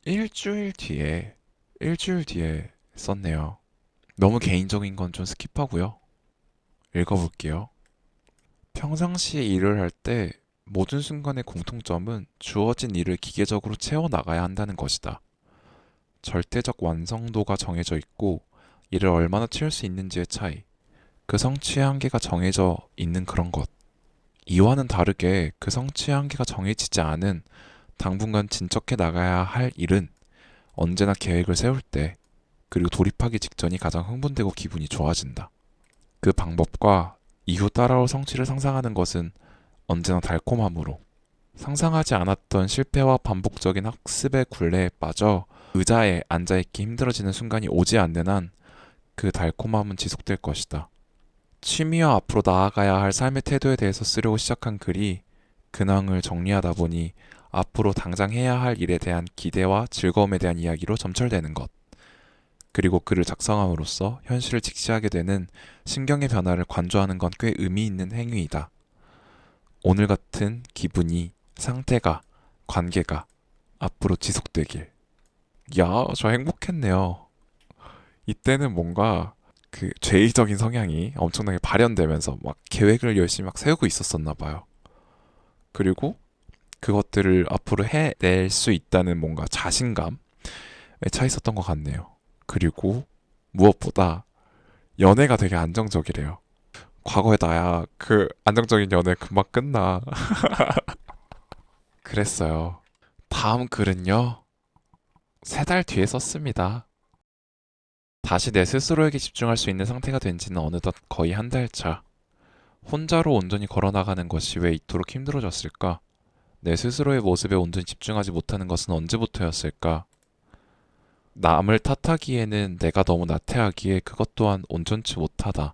일주일 뒤에, 일주일 뒤에 썼네요. 너무 개인적인 건 좀 스킵하고요. 읽어볼게요. 평상시에 일을 할 때 모든 순간의 공통점은 주어진 일을 기계적으로 채워나가야 한다는 것이다. 절대적 완성도가 정해져 있고 이를 얼마나 채울 수 있는지의 차이, 그 성취의 한계가 정해져 있는 그런 것. 이와는 다르게 그 성취의 한계가 정해지지 않은 당분간 진척해 나가야 할 일은 언제나 계획을 세울 때 그리고 돌입하기 직전이 가장 흥분되고 기분이 좋아진다. 그 방법과 이후 따라올 성취를 상상하는 것은 언제나 달콤함으로 상상하지 않았던 실패와 반복적인 학습의 굴레에 빠져 의자에 앉아있기 힘들어지는 순간이 오지 않는 한 그 달콤함은 지속될 것이다. 취미와 앞으로 나아가야 할 삶의 태도에 대해서 쓰려고 시작한 글이 근황을 정리하다 보니 앞으로 당장 해야 할 일에 대한 기대와 즐거움에 대한 이야기로 점철되는 것. 그리고 글을 작성함으로써 현실을 직시하게 되는 신경의 변화를 관조하는 건 꽤 의미 있는 행위이다. 오늘 같은 기분이, 상태가, 관계가 앞으로 지속되길. 야, 저 행복했네요. 이때는 뭔가 그 죄의적인 성향이 엄청나게 발현되면서 막 계획을 열심히 막 세우고 있었었나 봐요. 그리고 그것들을 앞으로 해낼 수 있다는 뭔가 자신감에 차 있었던 것 같네요. 그리고 무엇보다 연애가 되게 안정적이래요. 과거에 나야 그 안정적인 연애 금방 끝나. 그랬어요. 다음 글은요. 3달 뒤에 썼습니다. 다시 내 스스로에게 집중할 수 있는 상태가 된 지는 어느덧 거의 1달 차. 혼자로 온전히 걸어나가는 것이 왜 이토록 힘들어졌을까? 내 스스로의 모습에 온전히 집중하지 못하는 것은 언제부터였을까? 남을 탓하기에는 내가 너무 나태하기에 그것 또한 온전치 못하다.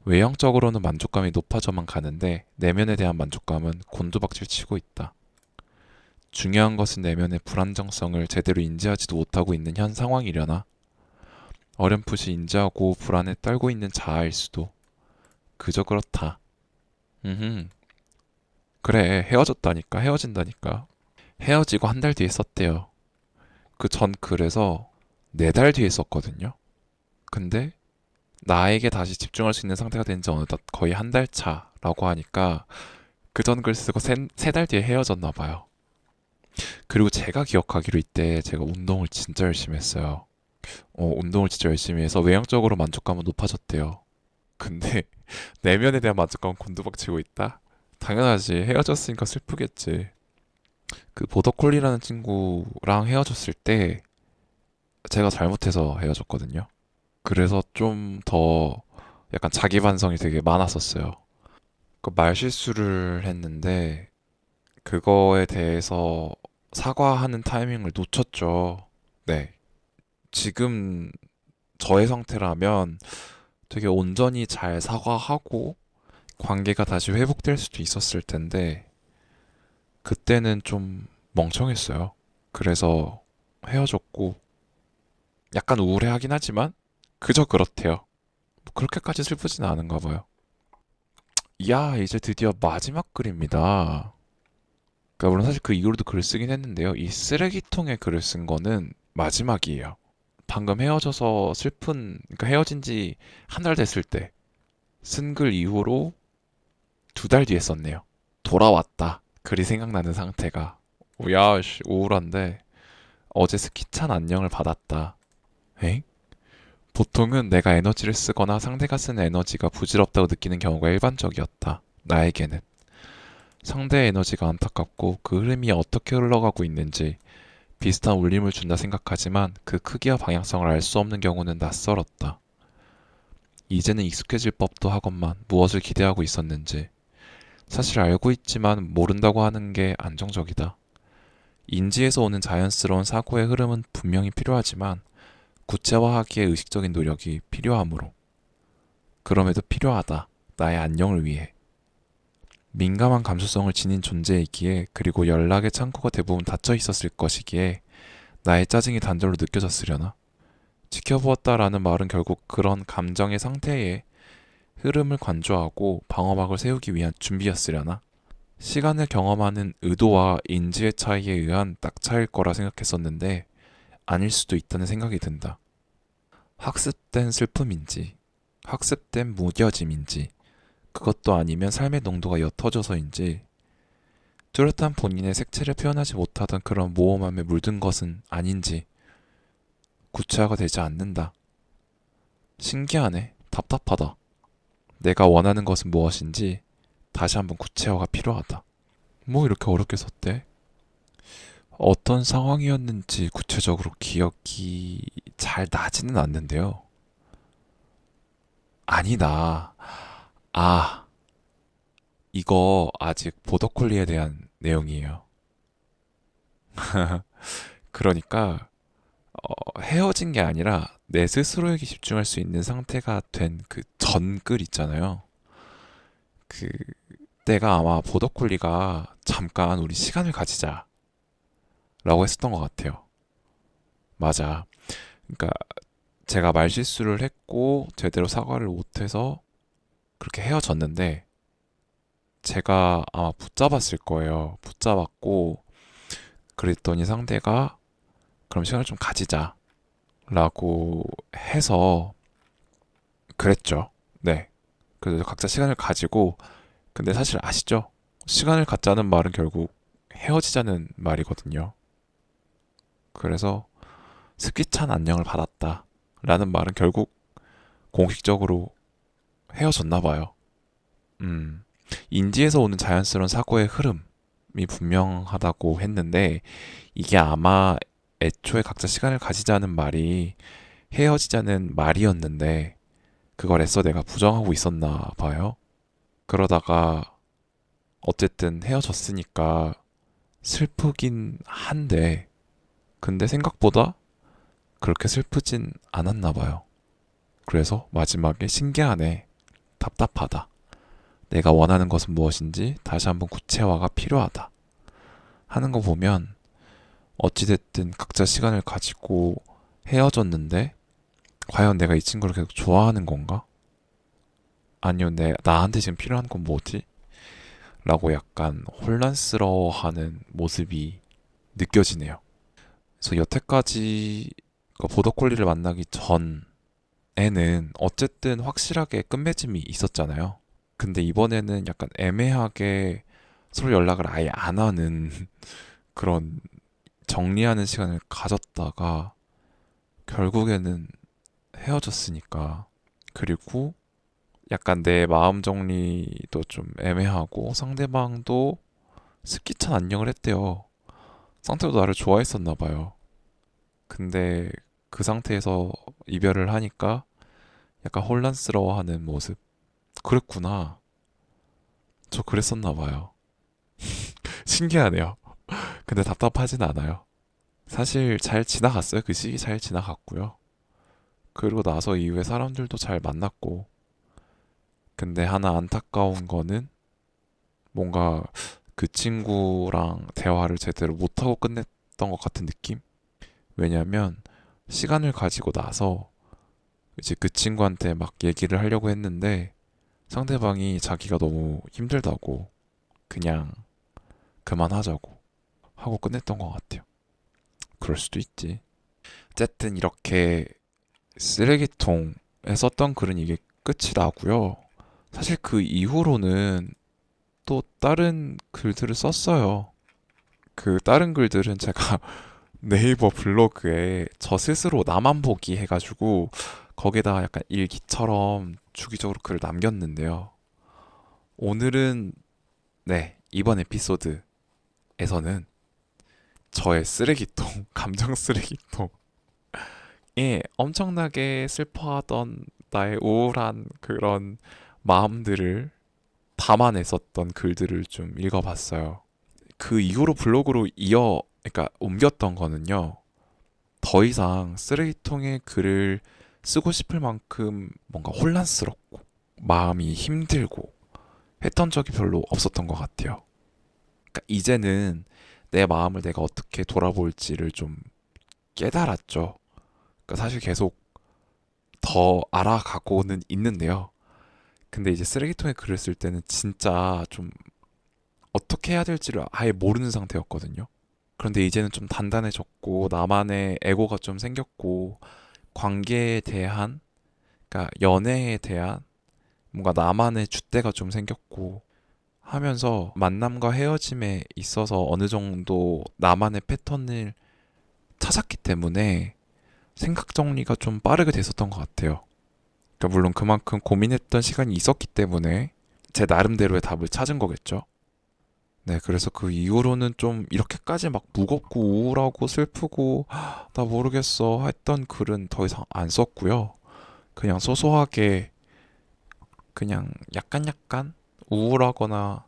외형적으로는 만족감이 높아져만 가는데 내면에 대한 만족감은 곤두박질 치고 있다. 중요한 것은 내면의 불안정성을 제대로 인지하지도 못하고 있는 현 상황이려나? 어렴풋이 인지하고 불안에 떨고 있는 자아일 수도. 그저 그렇다. 그래, 헤어진다니까. 헤어지고 1달 뒤에 썼대요. 그 전 글에서 4달 뒤에 썼거든요. 근데 나에게 다시 집중할 수 있는 상태가 된 지 어느덧 거의 1달 차라고 하니까 그 전 글 쓰고 3달 뒤에 헤어졌나 봐요. 그리고 제가 기억하기로 이때 제가 운동을 진짜 열심히 했어요. 운동을 진짜 열심히 해서 외형적으로 만족감은 높아졌대요. 근데 내면에 대한 만족감은 곤두박치고 있다? 당연하지. 헤어졌으니까 슬프겠지. 그 보더콜리라는 친구랑 헤어졌을 때 제가 잘못해서 헤어졌거든요. 그래서 좀 더 약간 자기 반성이 되게 많았었어요. 그 말실수를 했는데 그거에 대해서 사과하는 타이밍을 놓쳤죠. 네. 지금 저의 상태라면 되게 온전히 잘 사과하고 관계가 다시 회복될 수도 있었을 텐데 그때는 좀 멍청했어요. 그래서 헤어졌고 약간 우울해하긴 하지만 그저 그렇대요. 뭐 그렇게까지 슬프진 않은가 봐요. 야, 이제 드디어 마지막 글입니다. 물론 사실 그 이후로도 글을 쓰긴 했는데요. 이 쓰레기통에 글을 쓴 거는 마지막이에요. 방금 헤어져서 그러니까 헤어진 지 한 달 됐을 때 쓴 글 이후로 2달 뒤에 썼네요. 돌아왔다. 글이 생각나는 상태가. 야, 씨, 우울한데 어제 스키찬 안녕을 받았다. 엥? 보통은 내가 에너지를 쓰거나 상대가 쓰는 에너지가 부질없다고 느끼는 경우가 일반적이었다. 나에게는. 상대의 에너지가 안타깝고 그 흐름이 어떻게 흘러가고 있는지 비슷한 울림을 준다 생각하지만 그 크기와 방향성을 알 수 없는 경우는 낯설었다. 이제는 익숙해질 법도 하건만 무엇을 기대하고 있었는지. 사실 알고 있지만 모른다고 하는 게 안정적이다. 인지에서 오는 자연스러운 사고의 흐름은 분명히 필요하지만 구체화하기에 의식적인 노력이 필요하므로. 그럼에도 필요하다. 나의 안녕을 위해. 민감한 감수성을 지닌 존재이기에 그리고 연락의 창구가 대부분 닫혀 있었을 것이기에 나의 짜증이 단절로 느껴졌으려나? 지켜보았다라는 말은 결국 그런 감정의 상태에 흐름을 관조하고 방어막을 세우기 위한 준비였으려나? 시간을 경험하는 의도와 인지의 차이에 의한 딱 차이일 거라 생각했었는데 아닐 수도 있다는 생각이 든다. 학습된 슬픔인지, 학습된 무뎌짐인지, 그것도 아니면 삶의 농도가 옅어져서인지, 뚜렷한 본인의 색채를 표현하지 못하던 그런 모험함에 물든 것은 아닌지 구체화가 되지 않는다. 신기하네. 답답하다. 내가 원하는 것은 무엇인지 다시 한번 구체화가 필요하다. 뭐 이렇게 어렵게 썼대? 어떤 상황이었는지 구체적으로 기억이 잘 나지는 않는데요. 아니다. 아, 이거 아직 보더콜리에 대한 내용이에요. 그러니까 헤어진 게 아니라 내 스스로에게 집중할 수 있는 상태가 된 그 전글 있잖아요. 그 때가 아마 보더콜리가 잠깐 우리 시간을 가지자 라고 했었던 것 같아요. 맞아. 그러니까 제가 말실수를 했고 제대로 사과를 못해서 그렇게 헤어졌는데 제가 아마 붙잡았을 거예요. 붙잡았고 그랬더니 상대가 그럼 시간을 좀 가지자 라고 해서 그랬죠. 네. 그래서 각자 시간을 가지고 근데 사실 아시죠? 시간을 갖자는 말은 결국 헤어지자는 말이거든요. 그래서 스키찬 안녕을 받았다 라는 말은 결국 공식적으로 헤어졌나 봐요. 음, 인지에서 오는 자연스러운 사고의 흐름이 분명하다고 했는데 이게 아마 애초에 각자 시간을 가지자는 말이 헤어지자는 말이었는데 그걸 애써 내가 부정하고 있었나 봐요. 그러다가 어쨌든 헤어졌으니까 슬프긴 한데 근데 생각보다 그렇게 슬프진 않았나 봐요. 그래서 마지막에 신기하네. 답답하다. 내가 원하는 것은 무엇인지 다시 한번 구체화가 필요하다. 하는 거 보면 어찌됐든 각자 시간을 가지고 헤어졌는데 과연 내가 이 친구를 계속 좋아하는 건가? 아니면 나한테 지금 필요한 건 뭐지? 라고 약간 혼란스러워하는 모습이 느껴지네요. 그래서 여태까지 보더콜리를 만나기 전에는 어쨌든 확실하게 끝맺음이 있었잖아요. 근데 이번에는 약간 애매하게 서로 연락을 아예 안 하는 그런 정리하는 시간을 가졌다가 결국에는 헤어졌으니까 그리고 약간 내 마음 정리도 좀 애매하고 상대방도 스키찬 안녕을 했대요. 상태도 나를 좋아했었나 봐요. 근데 그 상태에서 이별을 하니까 약간 혼란스러워하는 모습. 그랬구나. 저 그랬었나 봐요. 신기하네요. 근데 답답하진 않아요. 사실 잘 지나갔어요. 그 시기 잘 지나갔고요. 그리고 나서 이후에 사람들도 잘 만났고. 근데 하나 안타까운 거는 뭔가 그 친구랑 대화를 제대로 못하고 끝냈던 것 같은 느낌? 왜냐면 시간을 가지고 나서 이제 그 친구한테 막 얘기를 하려고 했는데 상대방이 자기가 너무 힘들다고 그냥 그만하자고 하고 끝냈던 것 같아요. 그럴 수도 있지. 어쨌든 이렇게 쓰레기통에 썼던 글은 이게 끝이 나고요. 사실 그 이후로는 또 다른 글들을 썼어요. 그 다른 글들은 제가 네이버 블로그에 저 스스로 나만 보기 해가지고 거기다가 약간 일기처럼 주기적으로 글을 남겼는데요. 오늘은 이번 에피소드에서는 저의 쓰레기통, 감정 쓰레기통에 엄청나게 슬퍼하던 나의 우울한 그런 마음들을 담아냈었던 글들을 좀 읽어봤어요. 그 이후로 블로그로 그러니까 옮겼던 거는요. 더 이상 쓰레기통에 글을 쓰고 싶을 만큼 뭔가 혼란스럽고 마음이 힘들고 했던 적이 별로 없었던 것 같아요. 그러니까 이제는 내 마음을 내가 어떻게 돌아볼지를 좀 깨달았죠. 그러니까 사실 계속 더 알아가고는 있는데요. 근데 이제 쓰레기통에 글을 쓸 때는 진짜 좀 어떻게 해야 될지를 아예 모르는 상태였거든요. 그런데 이제는 좀 단단해졌고 나만의 에고가 좀 생겼고 관계에 대한 그러니까 연애에 대한 뭔가 나만의 줏대가 좀 생겼고 하면서 만남과 헤어짐에 있어서 어느 정도 나만의 패턴을 찾았기 때문에 생각 정리가 좀 빠르게 됐었던 것 같아요. 그러니까 물론 그만큼 고민했던 시간이 있었기 때문에 제 나름대로의 답을 찾은 거겠죠. 네, 그래서 그 이후로는 좀 이렇게까지 막 무겁고 우울하고 슬프고 나 모르겠어 했던 글은 더 이상 안 썼고요. 그냥 소소하게 그냥 약간 우울하거나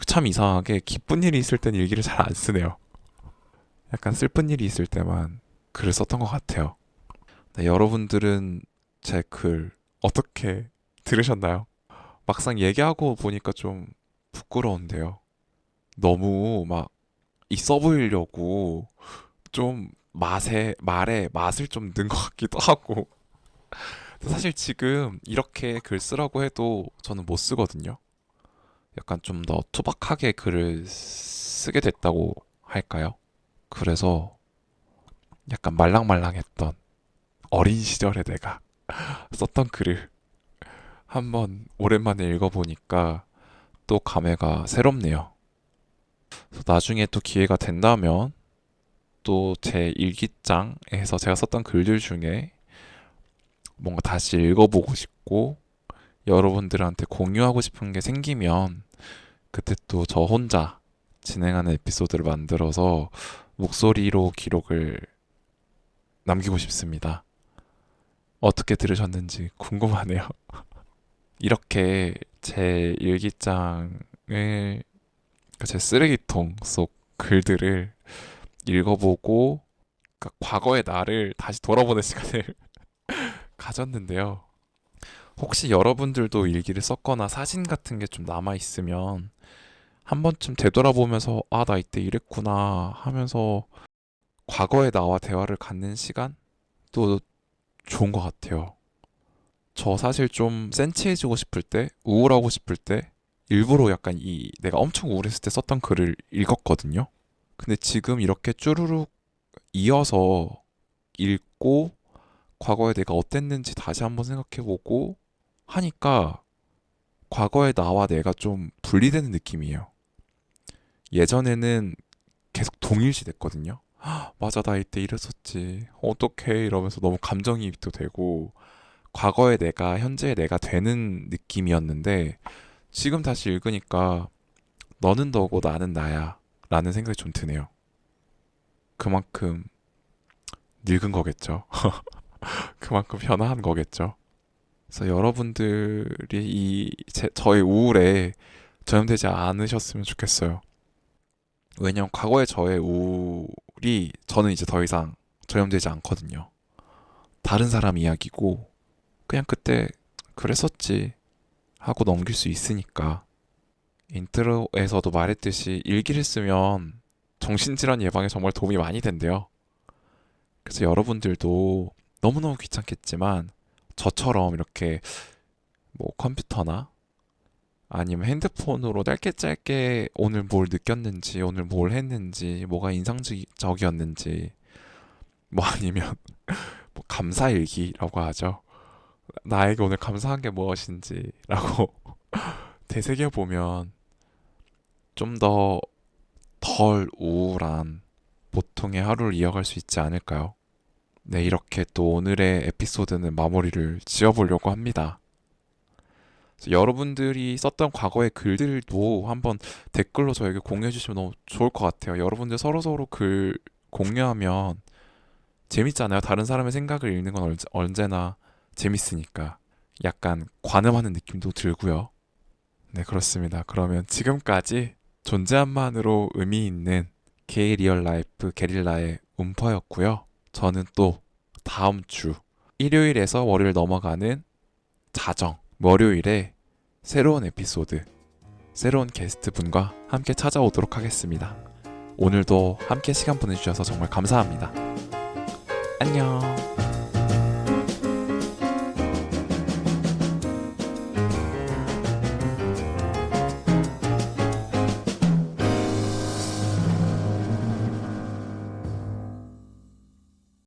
참 이상하게 기쁜 일이 있을 땐 일기를 잘 안 쓰네요. 약간 슬픈 일이 있을 때만 글을 썼던 것 같아요. 네, 여러분들은 제 글 어떻게 들으셨나요? 막상 얘기하고 보니까 좀 부끄러운데요. 너무 막 있어 보이려고 좀 말에 맛을 좀 넣은 것 같기도 하고. 사실 지금 이렇게 글 쓰라고 해도 저는 못 쓰거든요. 약간 좀 더 투박하게 글을 쓰게 됐다고 할까요? 그래서 약간 말랑말랑했던 어린 시절의 내가 썼던 글을 한번 오랜만에 읽어보니까 또 감회가 새롭네요. 그래서 나중에 또 기회가 된다면 또 제 일기장에서 제가 썼던 글들 중에 뭔가 다시 읽어보고 싶고 여러분들한테 공유하고 싶은 게 생기면 그때 또 저 혼자 진행하는 에피소드를 만들어서 목소리로 기록을 남기고 싶습니다. 어떻게 들으셨는지 궁금하네요. 이렇게 제 일기장을, 그러니까 제 쓰레기통 속 글들을 읽어보고, 그러니까 과거의 나를 다시 돌아보는 시간을 가졌는데요. 혹시 여러분들도 일기를 썼거나 사진 같은 게 좀 남아있으면 한 번쯤 되돌아보면서 아, 나 이때 이랬구나 하면서 과거의 나와 대화를 갖는 시간도 좋은 것 같아요. 저 사실 좀 센치해지고 싶을 때, 우울하고 싶을 때, 일부러 약간 내가 엄청 우울했을 때 썼던 글을 읽었거든요. 근데 지금 이렇게 쭈루룩 이어서 읽고, 과거에 내가 어땠는지 다시 한번 생각해보고 하니까, 과거의 나와 내가 좀 분리되는 느낌이에요. 예전에는 계속 동일시 됐거든요. 맞아, 나 이때 이랬었지. 어떡해, 이러면서 너무 감정이입도 되고, 과거의 내가 현재의 내가 되는 느낌이었는데 지금 다시 읽으니까 너는 너고 나는 나야 라는 생각이 좀 드네요. 그만큼 늙은 거겠죠. 그만큼 변화한 거겠죠. 그래서 여러분들이 저의 우울에 전염되지 않으셨으면 좋겠어요. 왜냐면 과거의 저의 우울이 저는 이제 더 이상 전염되지 않거든요. 다른 사람 이야기고 그냥 그때 그랬었지 하고 넘길 수 있으니까. 인트로에서도 말했듯이 일기를 쓰면 정신질환 예방에 정말 도움이 많이 된대요. 그래서 여러분들도 너무너무 귀찮겠지만 저처럼 이렇게 뭐 컴퓨터나 아니면 핸드폰으로 짧게 짧게 오늘 뭘 느꼈는지, 오늘 뭘 했는지, 뭐가 인상적이었는지, 뭐 아니면 뭐 감사일기라고 하죠. 나에게 오늘 감사한 게 무엇인지라고 되새겨 보면 좀 더 덜 우울한 보통의 하루를 이어갈 수 있지 않을까요? 네, 이렇게 또 오늘의 에피소드는 마무리를 지어보려고 합니다. 그래서 여러분들이 썼던 과거의 글들도 한번 댓글로 저에게 공유해 주시면 너무 좋을 것 같아요. 여러분들 서로서로 글 공유하면 재밌잖아요. 다른 사람의 생각을 읽는 건 언제나 재밌으니까. 약간 관음하는 느낌도 들고요. 네, 그렇습니다. 그러면 지금까지 존재함만으로 의미 있는 게이 리얼 라이프 게릴라의 움퍼였고요. 저는 또 다음 주 일요일에서 월요일 넘어가는 자정 월요일에 새로운 에피소드, 새로운 게스트 분과 함께 찾아오도록 하겠습니다. 오늘도 함께 시간 보내주셔서 정말 감사합니다. 안녕.